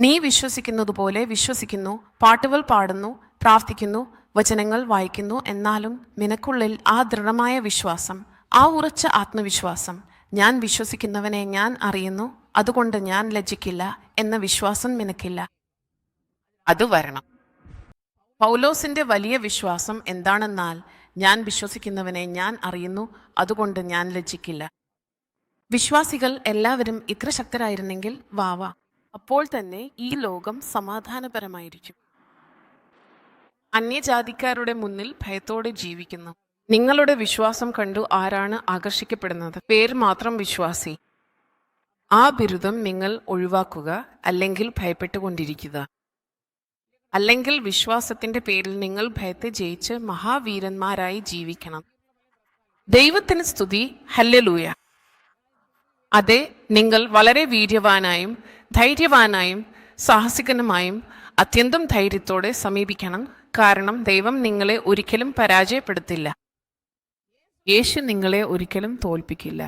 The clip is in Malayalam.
നീ വിശ്വസിക്കുന്നത് പോലെ വിശ്വസിക്കുന്നു, പാട്ടുകൾ പാടുന്നു, പ്രാർത്ഥിക്കുന്നു, വചനങ്ങൾ വായിക്കുന്നു. എന്നാലും നിനക്കുള്ളിൽ ആ ദൃഢമായ വിശ്വാസം, ആ ഉറച്ച ആത്മവിശ്വാസം, ഞാൻ വിശ്വസിക്കുന്നവനെ ഞാൻ അറിയുന്നു, അതുകൊണ്ട് ഞാൻ ലജ്ജിക്കില്ല എന്ന വിശ്വാസം നിനക്കില്ല. അത് വരണം. പൗലോസിന്റെ വലിയ വിശ്വാസം എന്താണെന്നാൽ, ഞാൻ വിശ്വസിക്കുന്നവനെ ഞാൻ അറിയുന്നു, അതുകൊണ്ട് ഞാൻ ലജ്ജിക്കില്ല. വിശ്വാസികൾ എല്ലാവരും ഇത്ര ശക്തരായിരുന്നെങ്കിൽ വാവ, അപ്പോൾ തന്നെ ഈ ലോകം സമാധാനപരമായിരിക്കും. അന്യജാതിക്കാരുടെ മുന്നിൽ ഭയത്തോടെ ജീവിക്കുന്നു. നിങ്ങളുടെ വിശ്വാസം കണ്ടു ആരാണ് ആകർഷിക്കപ്പെടുന്നത്? പേര് മാത്രം വിശ്വാസി. ആ ബിരുദം നിങ്ങൾ ഒഴിവാക്കുക, അല്ലെങ്കിൽ ഭയപ്പെട്ടുകൊണ്ടിരിക്കുക. അല്ലെങ്കിൽ വിശ്വാസത്തിന്റെ പേരിൽ നിങ്ങൾ ഭയത്തെ ജയിച്ച് മഹാവീരന്മാരായി ജീവിക്കണം. ദൈവത്തിന് സ്തുതി, ഹല്ലേലൂയ. അതെ, നിങ്ങൾ വളരെ വീര്യവാനായും ധൈര്യവാനായും സാഹസികനുമായും അത്യന്തം ധൈര്യത്തോടെ സമീപിക്കണം. കാരണം ദൈവം നിങ്ങളെ ഒരിക്കലും പരാജയപ്പെടുത്തില്ല. യേശു നിങ്ങളെ ഒരിക്കലും തോൽപ്പിക്കില്ല.